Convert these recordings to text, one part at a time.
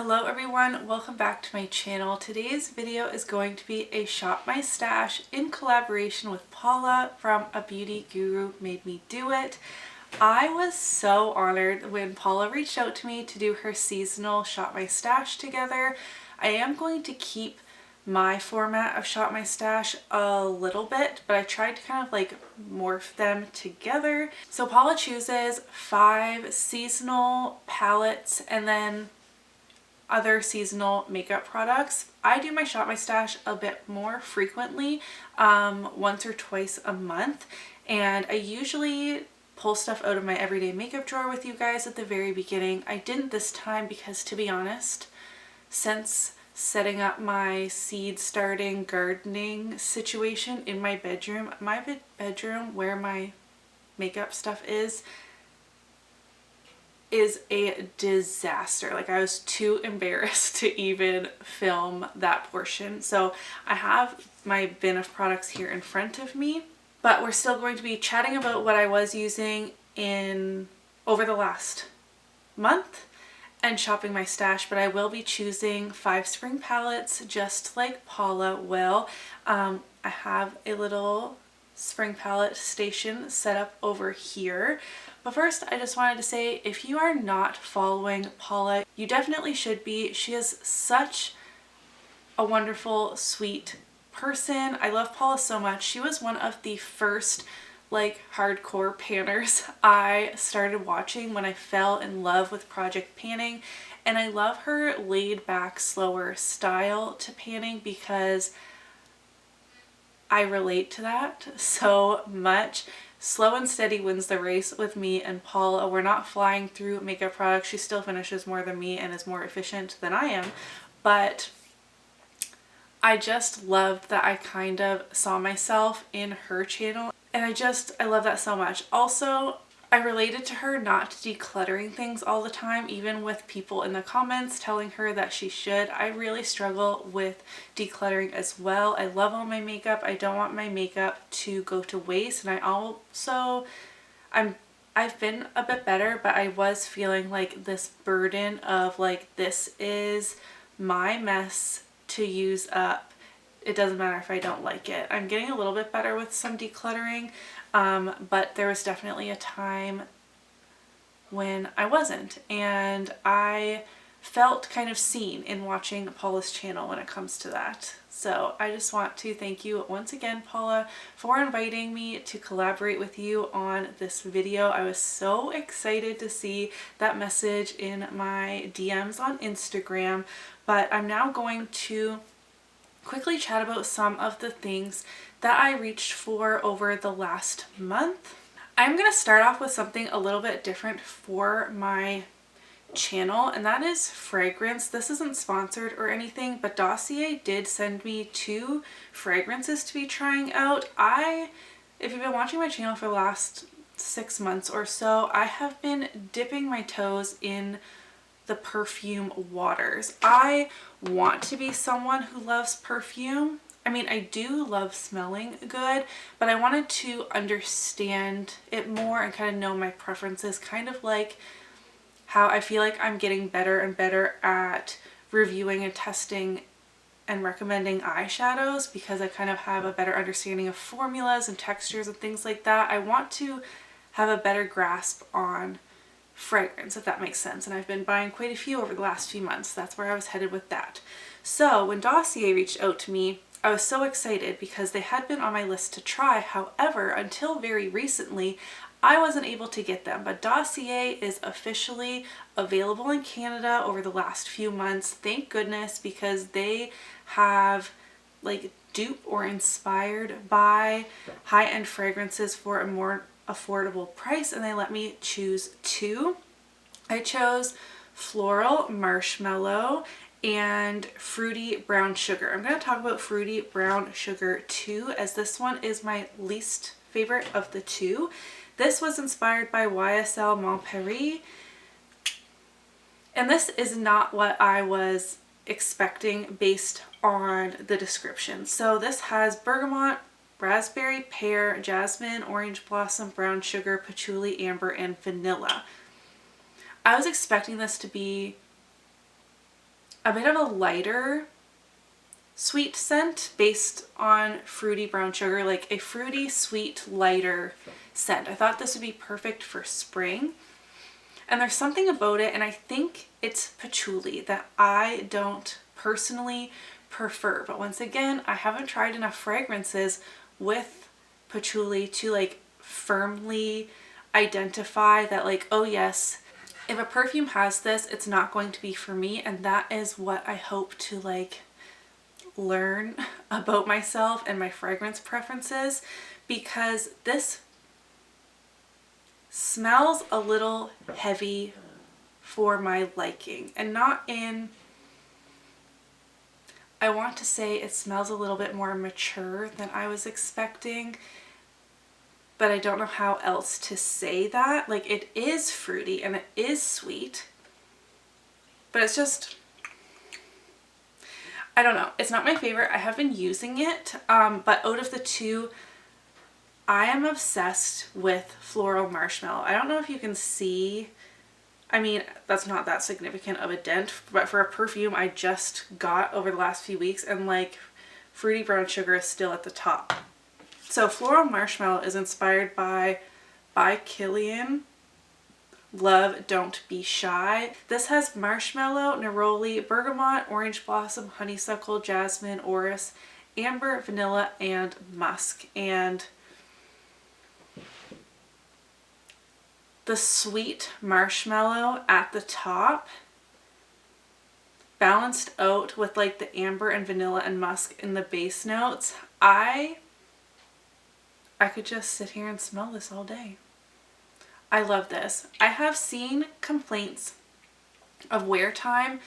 Hello everyone, welcome back to my channel. Today's video is going to be a Shop My Stash in collaboration with Paula from A Beauty Guru Made Me Do It. I was so honored when Paula reached out to me to do her seasonal Shop My Stash together. I am going to keep my format of Shop My Stash a little bit, but I tried to kind of like morph them together. So Paula chooses 5 seasonal palettes and then other seasonal makeup products. I do my Shop My Stash a bit more frequently, once or twice a month, and I usually pull stuff out of my everyday makeup drawer with you guys at the very beginning. I didn't this time because, to be honest, since setting up my seed starting gardening situation in my bedroom where my makeup stuff is a disaster. Like, I was too embarrassed to even film that portion. So I have my bin of products here in front of me, but we're still going to be chatting about what I was using over the last month and shopping my stash. But I will be choosing 5 spring palettes just like Paula will. I have a little spring palette station set up over here. But first, I just wanted to say, if you are not following Paula, you definitely should be. She is such a wonderful, sweet person. I love Paula so much. She was one of the first like hardcore panners I started watching when I fell in love with project panning. And I love her laid back, slower style to panning because I relate to that so much. Slow and steady wins the race with me and Paula. We're not flying through makeup products. She still finishes more than me and is more efficient than I am. But I just loved that I kind of saw myself in her channel. And I love that so much. Also, I related to her not decluttering things all the time, even with people in the comments telling her that she should. I really struggle with decluttering as well. I love all my makeup. I don't want my makeup to go to waste. And I've been a bit better, but I was feeling like this burden of like, this is my mess to use up. It doesn't matter if I don't like it. I'm getting a little bit better with some decluttering. But there was definitely a time when I wasn't, and I felt kind of seen in watching Paula's channel when it comes to that. So I just want to thank you once again, Paula, for inviting me to collaborate with you on this video. I was so excited to see that message in my DMs on Instagram, but I'm now going to quickly chat about some of the things that I reached for over the last month. I'm going to start off with something a little bit different for my channel, and that is fragrance. This isn't sponsored or anything, but Dossier did send me 2 fragrances to be trying out. If you've been watching my channel for the last 6 months or so, I have been dipping my toes in the perfume waters. I want to be someone who loves perfume. I mean, I do love smelling good, but I wanted to understand it more and kind of know my preferences, kind of like how I feel like I'm getting better and better at reviewing and testing and recommending eyeshadows, because I kind of have a better understanding of formulas and textures and things like that. I want to have a better grasp on fragrance, if that makes sense, and I've been buying quite a few over the last few months. That's where I was headed with that. So when Dossier reached out to me, I was so excited because they had been on my list to try. However, until very recently, I wasn't able to get them, but Dossier is officially available in Canada over the last few months. Thank goodness, because they have like duped or inspired by high-end fragrances for a more affordable price, and they let me choose 2. I chose Floral Marshmallow and Fruity Brown Sugar. I'm going to talk about Fruity Brown Sugar too, as this one is my least favorite of the 2. This was inspired by YSL Montpellier, and this is not what I was expecting based on the description. So this has bergamot, raspberry, pear, jasmine, orange blossom, brown sugar, patchouli, amber, and vanilla. I was expecting this to be a bit of a lighter sweet scent based on fruity brown sugar, like a fruity, sweet, lighter scent. I thought this would be perfect for spring. And there's something about it, and I think it's patchouli, that I don't personally prefer. But once again, I haven't tried enough fragrances with patchouli to like firmly identify that like, oh yes, if a perfume has this, it's not going to be for me. And that is what I hope to like learn about myself and my fragrance preferences, because this smells a little heavy for my liking, and not in, I want to say it smells a little bit more mature than I was expecting, but I don't know how else to say that. Like, it is fruity and it is sweet, but it's just, I don't know. It's not my favorite. I have been using it, but out of the two, I am obsessed with Floral Marshmallow. I don't know if you can see, I mean, that's not that significant of a dent, but for a perfume I just got over the last few weeks, and like Fruity Brown Sugar is still at the top. So Floral Marshmallow is inspired by Kilian Love Don't Be Shy. This has marshmallow, neroli, bergamot, orange blossom, honeysuckle, jasmine, orris, amber, vanilla, and musk. And the sweet marshmallow at the top, balanced out with like the amber and vanilla and musk in the base notes. I could just sit here and smell this all day. I love this. I have seen complaints of wear time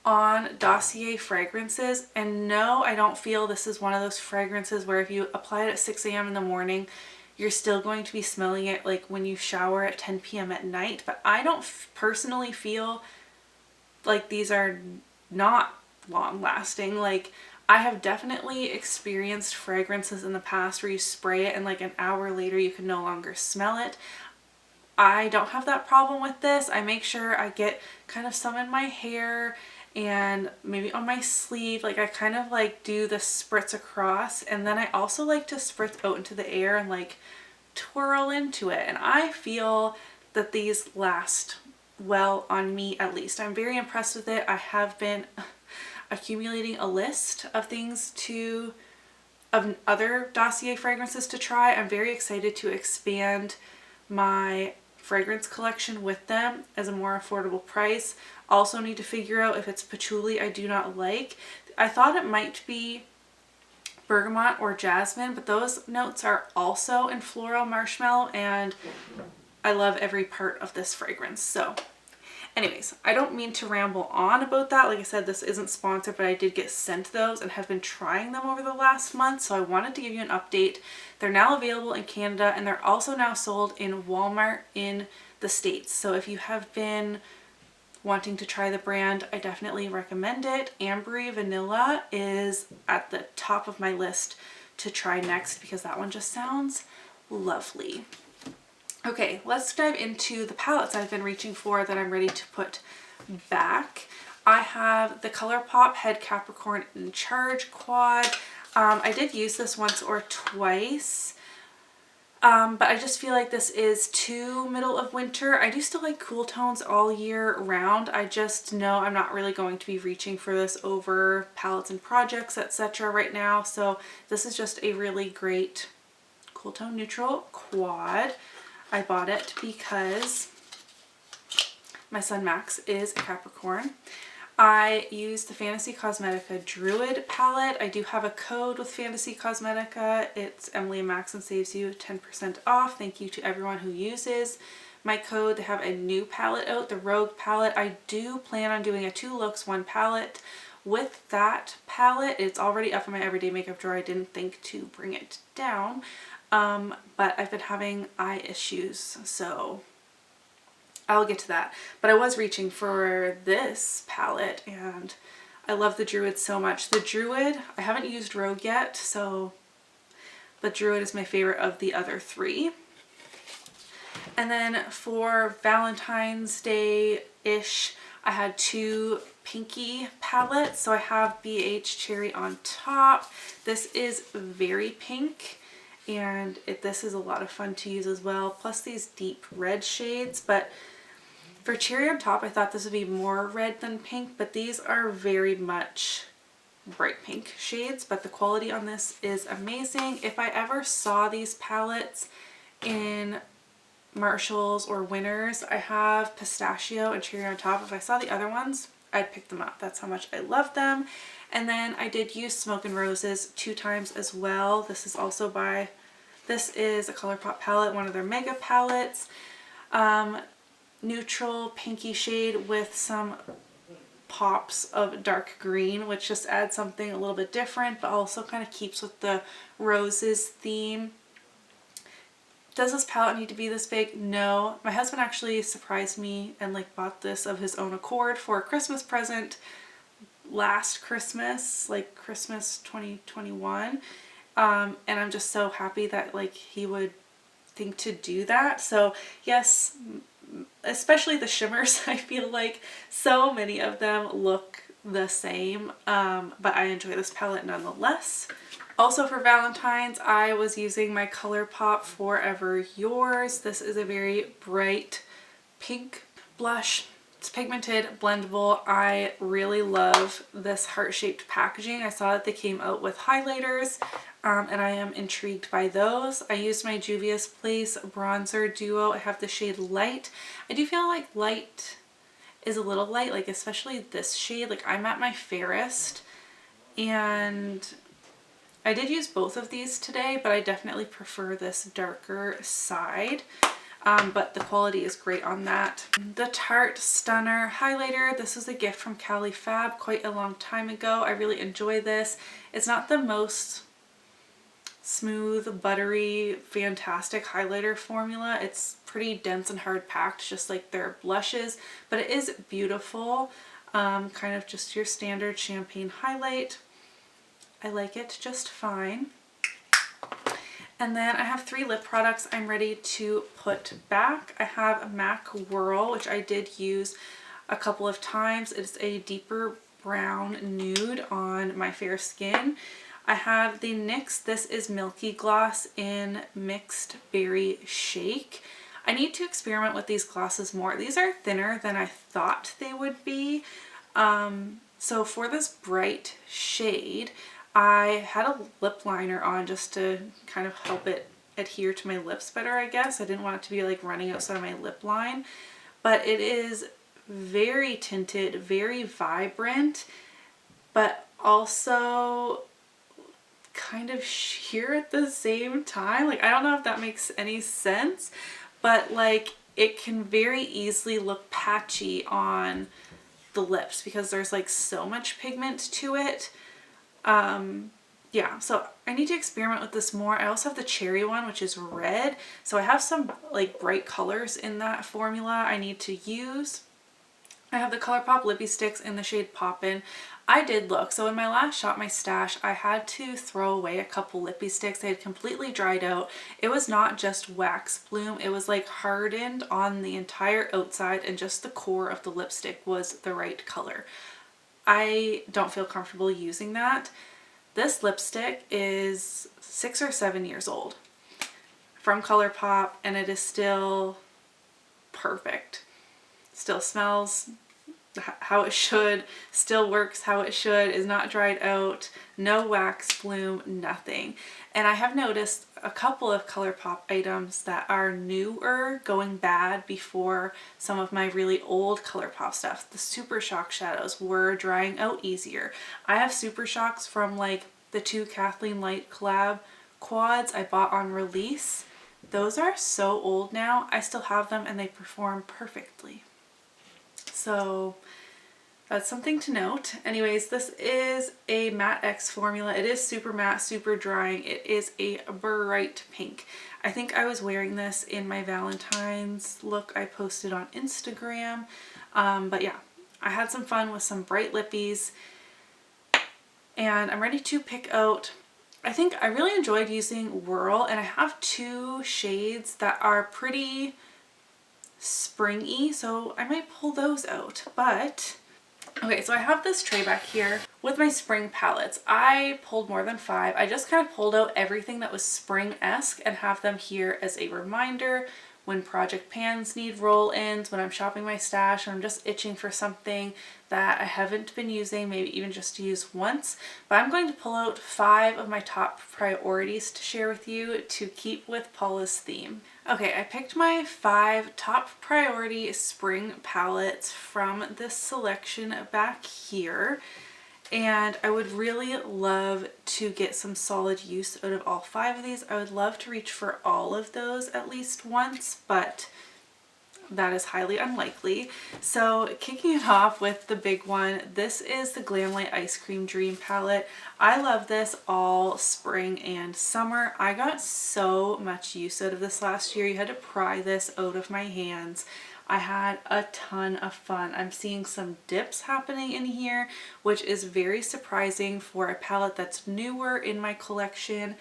on Dossier fragrances, and no, I don't feel this is one of those fragrances where if you apply it at 6 a.m. in the morning, you're still going to be smelling it like when you shower at 10 p.m. at night. But I don't personally feel like these are not long lasting. Like, I have definitely experienced fragrances in the past where you spray it and like an hour later you can no longer smell it. I don't have that problem with this. I make sure I get kind of some in my hair and maybe on my sleeve. Like, I kind of like do the spritz across, and then I also like to spritz out into the air and like twirl into it. And I feel that these last well on me, at least. I'm very impressed with it. I have been accumulating a list of of other Dossier fragrances to try. I'm very excited to expand my fragrance collection with them as a more affordable price. Also need to figure out if it's patchouli I do not like. I thought it might be bergamot or jasmine, but those notes are also in Floral Marshmallow, and I love every part of this fragrance. So anyways, I don't mean to ramble on about that. Like I said, this isn't sponsored, but I did get sent those and have been trying them over the last month, so I wanted to give you an update. They're now available in Canada, and they're also now sold in Walmart in the States. So if you have been wanting to try the brand, I definitely recommend it. Ambery Vanilla is at the top of my list to try next because that one just sounds lovely. Okay, let's dive into the palettes I've been reaching for that I'm ready to put back. I have the Colourpop Head Capricorn in Charge Quad. I did use this once or twice, but I just feel like this is too middle of winter. I do still like cool tones all year round. I just know I'm not really going to be reaching for this over palettes and projects, etc. right now. So this is just a really great cool tone neutral quad. I bought it because my son Max is a Capricorn. I used the Fantasy Cosmetica Druid palette. I do have a code with Fantasy Cosmetica. It's emilynmax and saves you 10% off. Thank you to everyone who uses my code. They have a new palette out, the Rogue palette. I do plan on doing a 2 looks 1 palette with that palette. It's already up in my everyday makeup drawer. I didn't think to bring it down. But I've been having eye issues, so I'll get to that. But I was reaching for this palette, and I love the Druid so much. The Druid, I haven't used Rogue yet, so the Druid is my favorite of the other 3. And then for Valentine's Day-ish, I had 2 pinky palette. So I have BH Cherry on top. This is very pink, and this is a lot of fun to use as well. Plus these deep red shades, but for Cherry on top, I thought this would be more red than pink, but these are very much bright pink shades, but the quality on this is amazing. If I ever saw these palettes in Marshalls or Winners, I have Pistachio and Cherry on top. If I saw the other ones, I'd pick them up. That's how much I love them. And then I did use Smoke and Roses 2 times as well. This is also this is a Colourpop palette, one of their mega palettes. Neutral pinky shade with some pops of dark green, which just adds something a little bit different, but also kind of keeps with the roses theme. Does this palette need to be this big? No. My husband actually surprised me and like bought this of his own accord for a Christmas present last Christmas, like Christmas 2021. And I'm just so happy that like he would think to do that. So yes, especially the shimmers, I feel like so many of them look the same, but I enjoy this palette nonetheless. Also for Valentine's, I was using my Colourpop Forever Yours. This is a very bright pink blush. It's pigmented, blendable. I really love this heart-shaped packaging. I saw that they came out with highlighters, and I am intrigued by those. I used my Juvia's Place bronzer duo. I have the shade Light. I do feel like Light is a little light, like especially this shade. Like I'm at my fairest, and I did use both of these today, but I definitely prefer this darker side. But the quality is great on that. The Tarte Stunner highlighter. This was a gift from Cali Fab quite a long time ago. I really enjoy this. It's not the most smooth, buttery, fantastic highlighter formula. It's pretty dense and hard packed, just like their blushes, but it is beautiful. Kind of just your standard champagne highlight. I like it just fine. And then I have 3 lip products I'm ready to put back. I have MAC Whirl, which I did use a couple of times. It's a deeper brown nude on my fair skin. I have the NYX, this is Milky Gloss in Mixed Berry Shake. I need to experiment with these glosses more. These are thinner than I thought they would be. So for this bright shade, I had a lip liner on just to kind of help it adhere to my lips better, I guess. I didn't want it to be like running outside my lip line, but it is very tinted, very vibrant, but also kind of sheer at the same time. Like I don't know if that makes any sense, but like it can very easily look patchy on the lips because there's like so much pigment to it. Yeah, so I need to experiment with this more. I also have the cherry one, which is red. So I have some like bright colors in that formula I need to use. I have the Colourpop Lippy Sticks in the shade Poppin. I did look, so in my last Shop My Stash, I had to throw away a couple lippy sticks. They had completely dried out. It was not just wax bloom, it was like hardened on the entire outside, and just the core of the lipstick was the right color. I don't feel comfortable using that. This lipstick is 6 or 7 years old from Colourpop, and it is still perfect. Still smells how it should, still works how it should, is not dried out, no wax bloom, nothing. And I have noticed a couple of Colourpop items that are newer going bad before some of my really old Colourpop stuff. The Super Shock shadows were drying out easier. I have Super Shocks from like the 2 Kathleen Light collab quads I bought on release. Those are so old now. I still have them and they perform perfectly. So that's something to note. Anyways, this is a Matte X formula. It is super matte, super drying. It is a bright pink. I think I was wearing this in my Valentine's look I posted on Instagram. But yeah, I had some fun with some bright lippies. And I'm ready to pick out, I think I really enjoyed using Whirl, and I have 2 shades that are pretty springy, so I might pull those out. But Okay, so I have this tray back here with my spring palettes. I pulled more than 5. I just kind of pulled out everything that was spring-esque and have them here as a reminder when project pans need roll-ins, when I'm shopping my stash, and I'm just itching for something that I haven't been using, maybe even just to use once. But I'm going to pull out 5 of my top priorities to share with you to keep with Paula's theme. Okay, I picked my 5 top priority spring palettes from this selection back here. And I would really love to get some solid use out of all 5 of these. I would love to reach for all of those at least once, but that is highly unlikely. So kicking it off with the big one, this is the Glamlight Ice Cream Dream palette. I love this all spring and summer. I got so much use out of this last year. You had to pry this out of my hands. I had a ton of fun. I'm seeing some dips happening in here, which is very surprising for a palette that's newer in my collection.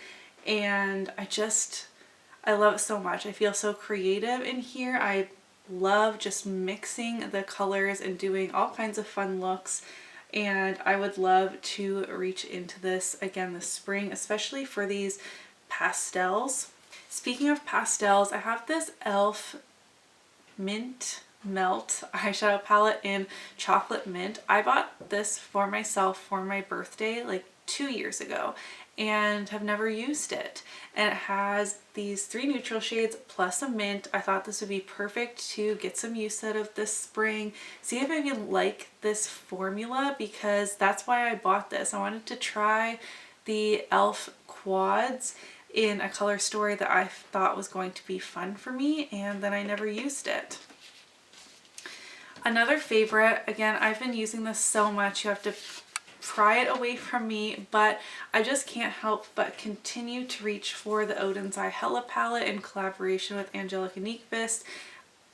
And I love it so much. I feel so creative in here. I love just mixing the colors and doing all kinds of fun looks. And I would love to reach into this again this spring, especially for these pastels. Speaking of pastels, I have this e.l.f. Mint Melt eyeshadow palette in chocolate mint. I bought this for myself for my birthday like 2 years ago and have never used it. And it has these 3 neutral shades plus a mint. I thought this would be perfect to get some use out of this spring. See if I can like this formula, because that's why I bought this. I wanted to try the e.l.f. quads in a color story that I thought was going to be fun for me, and then I never used it. Another favorite, again, I've been using this so much, you have to pry it away from me, but I just can't help but continue to reach for the Oden's Hela palette in collaboration with Angelica Nyqvist.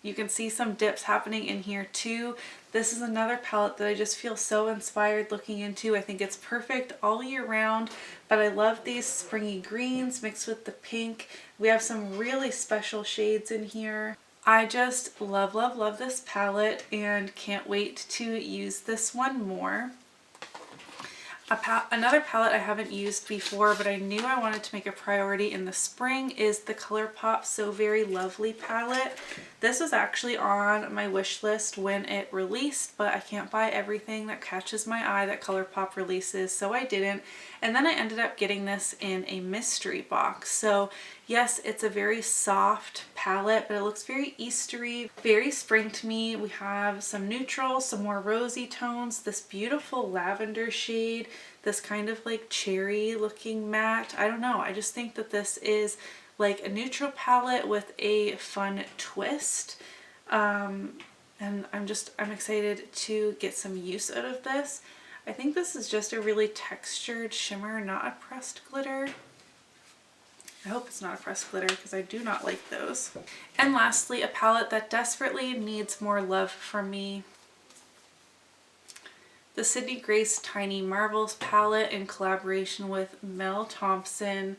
You can see some dips happening in here too. This is another palette that I just feel so inspired looking into. I think it's perfect all year round, but I love these springy greens mixed with the pink. We have some really special shades in here. I just love, love, love this palette and can't wait to use this one more. Another palette I haven't used before, but I knew I wanted to make a priority in the spring, is the Colourpop So Very Lovely palette. This was actually on my wish list when it released, but I can't buy everything that catches my eye that Colourpop releases, so I didn't. And then I ended up getting this in a mystery box. So yes, it's a very soft palette, but it looks very Eastery, very spring to me. We have some neutrals, some more rosy tones, this beautiful lavender shade, this kind of like cherry looking matte. I don't know, I just think that this is like a neutral palette with a fun twist. And I'm excited to get some use out of this. I think this is just a really textured shimmer, not a pressed glitter. I hope it's not a pressed glitter because I do not like those. And lastly, a palette that desperately needs more love from me. The Sydney Grace Tiny Marvels palette in collaboration with Mel Thompson.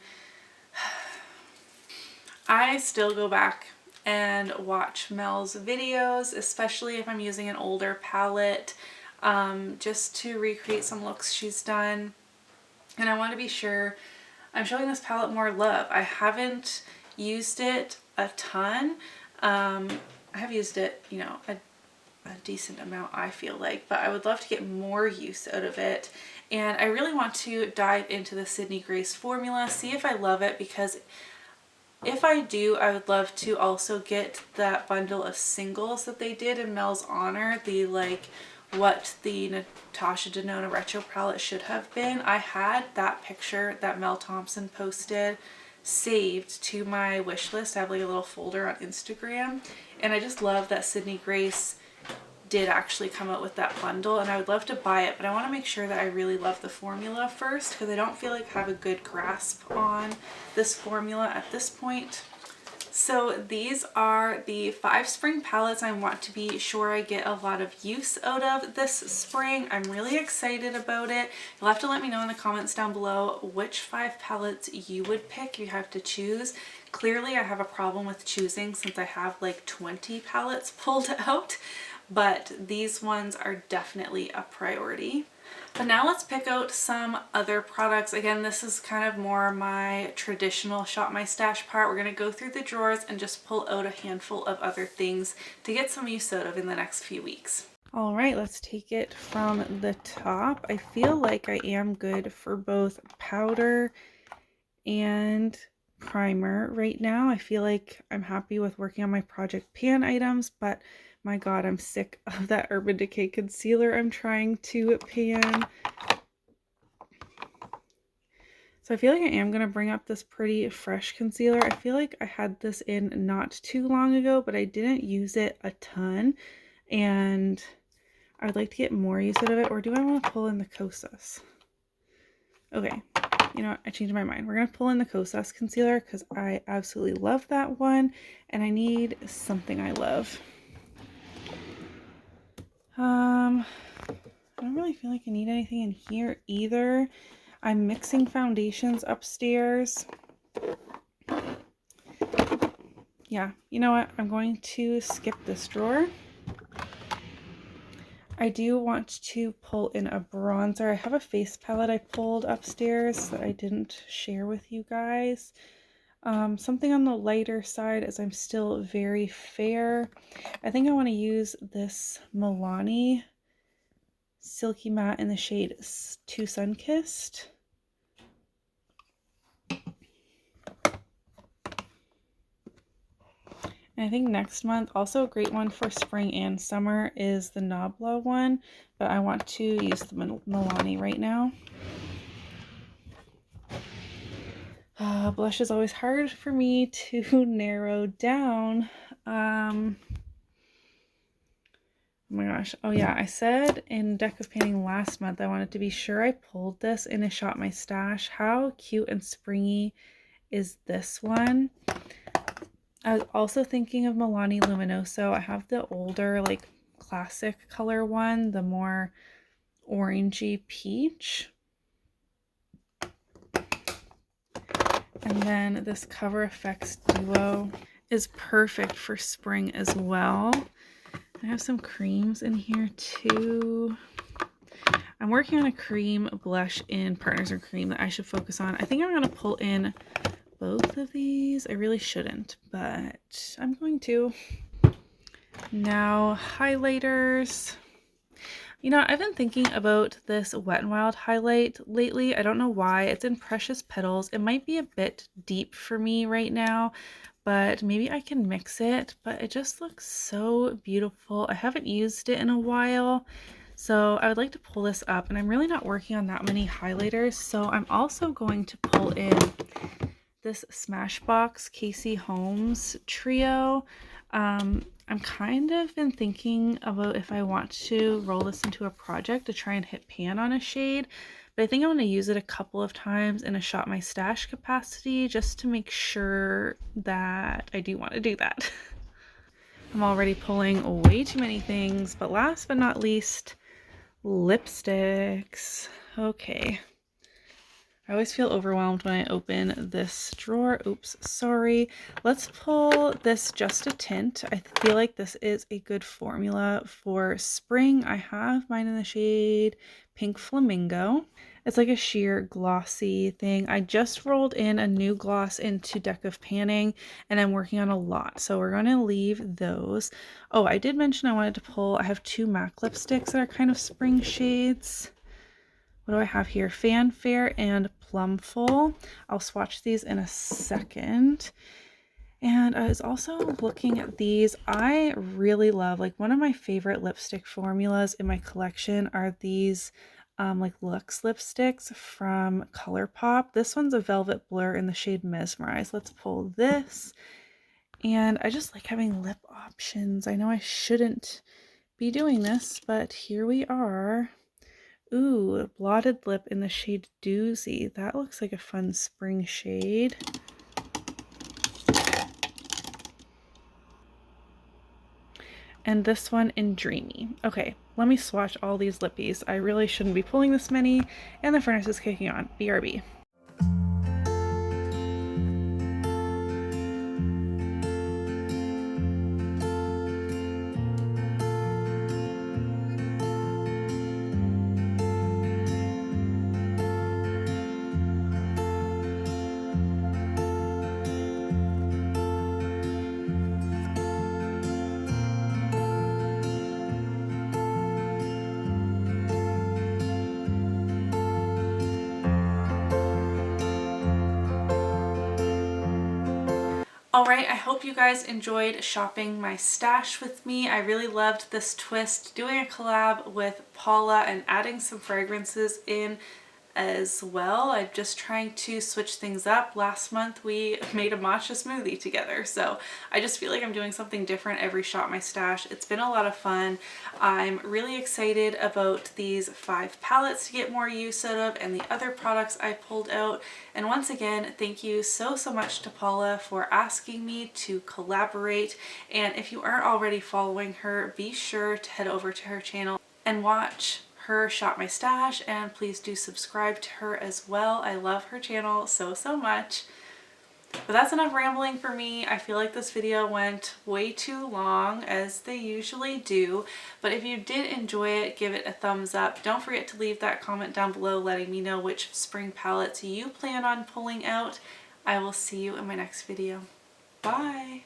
I still go back and watch Mel's videos, especially if I'm using an older palette, just to recreate some looks she's done. And I want to be sure I'm showing this palette more love. I haven't used it a ton. I have used it, you know, a decent amount, I feel like, but I would love to get more use out of it. And I really want to dive into the Sydney Grace formula, see if I love it, because if I do, I would love to also get that bundle of singles that they did in Mel's honor, the like what the Natasha Denona retro palette should have been. I had that picture that Mel Thompson posted saved to my wish list. I have like a little folder on Instagram, and I just love that Sydney Grace did actually come out with that bundle, and I would love to buy it, but I want to make sure that I really love the formula first, because I don't feel like I have a good grasp on this formula at this point. So these are the 5 spring palettes I want to be sure I get a lot of use out of this spring. I'm really excited about it. You'll have to let me know in the comments down below which 5 palettes you would pick if you have to choose. Clearly I have a problem with choosing since I have like 20 palettes pulled out, but these ones are definitely a priority. But now let's pick out some other products. Again, this is kind of more my traditional shop my stash part. We're going to go through the drawers and just pull out a handful of other things to get some use out of in the next few weeks. All right, let's take it from the top. I feel like I am good for both powder and primer right now. I feel like I'm happy with working on my project pan items, but my god, I'm sick of that Urban Decay concealer I'm trying to pan. So I feel like I am going to bring up this Pretty Fresh concealer. I feel like I had this in not too long ago, but I didn't use it a ton, and I'd like to get more use out of it. Or do I want to pull in the Kosas? Okay, you know what? I changed my mind. We're going to pull in the Kosas concealer because I absolutely love that one, and I need something I love. I don't really feel like I need anything in here either. I'm mixing foundations upstairs. Yeah, you know what? I'm going to skip this drawer. I do want to pull in a bronzer. I have a face palette I pulled upstairs that I didn't share with you guys. Something on the lighter side as I'm still very fair. I think I want to use this Milani Silky Matte in the shade Too Sunkissed. And I think next month, also a great one for spring and summer, is the Nabla one, but I want to use the Milani right now. Blush is always hard for me to narrow down. Oh my gosh. Oh yeah, I said in Deck of Painting last month I wanted to be sure I pulled this in a Shop My Stash. How cute and springy is this one? I was also thinking of Milani Luminoso. I have the older, like, classic color one, the more orangey peach. And then this Cover FX Duo is perfect for spring as well. I have some creams in here too. I'm working on a cream blush in Partners in Cream that I should focus on. I think I'm going to pull in both of these. I really shouldn't, but I'm going to. Now, highlighters. You know, I've been thinking about this Wet n Wild highlight lately. I don't know why. It's in Precious Petals. It might be a bit deep for me right now, but maybe I can mix it. But it just looks so beautiful. I haven't used it in a while, so I would like to pull this up. And I'm really not working on that many highlighters, so I'm also going to pull in this Smashbox Casey Holmes trio. I'm kind of been thinking about if I want to roll this into a project to try and hit pan on a shade, but I think I'm going to use it a couple of times in a Shop My Stash capacity just to make sure that I do want to do that. I'm already pulling way too many things, but last but not least, lipsticks. Okay. I always feel overwhelmed when I open this drawer. Oops, sorry. Let's pull this Just a Tint. I feel like this is a good formula for spring. I have mine in the shade Pink Flamingo. It's like a sheer glossy thing. I just rolled in a new gloss into Deck of Panning and I'm working on a lot, so we're going to leave those. Oh, I did mention I wanted to pull, I have two MAC lipsticks that are kind of spring shades. What do I have here? Fanfare and Plumful. I'll swatch these in a second. And I was also looking at these. I really love, like, one of my favorite lipstick formulas in my collection are these like Luxe lipsticks from Colourpop. This one's a Velvet Blur in the shade Mesmerize. Let's pull this. And I just like having lip options. I know I shouldn't be doing this, but here we are. Ooh, Blotted Lip in the shade Doozy. That looks like a fun spring shade. And this one in Dreamy. Okay, let me swatch all these lippies. I really shouldn't be pulling this many, and the furnace is kicking on. BRB. Alright, I hope you guys enjoyed shopping my stash with me. I really loved this twist, doing a collab with Paula and adding some fragrances in as well. I'm just trying to switch things up. Last month we made a matcha smoothie together, so I just feel like I'm doing something different every Shop My Stash. It's been a lot of fun. I'm really excited about these 5 palettes to get more use out of and the other products I pulled out. And once again, thank you so much to Paula for asking me to collaborate. And if you aren't already following her, be sure to head over to her channel and watch her Shop My Stash, and please do subscribe to her as well. I love her channel so much. But that's enough rambling for me. I feel like this video went way too long, as they usually do, but if you did enjoy it, give it a thumbs up. Don't forget to leave that comment down below letting me know which spring palettes you plan on pulling out. I will see you in my next video. Bye!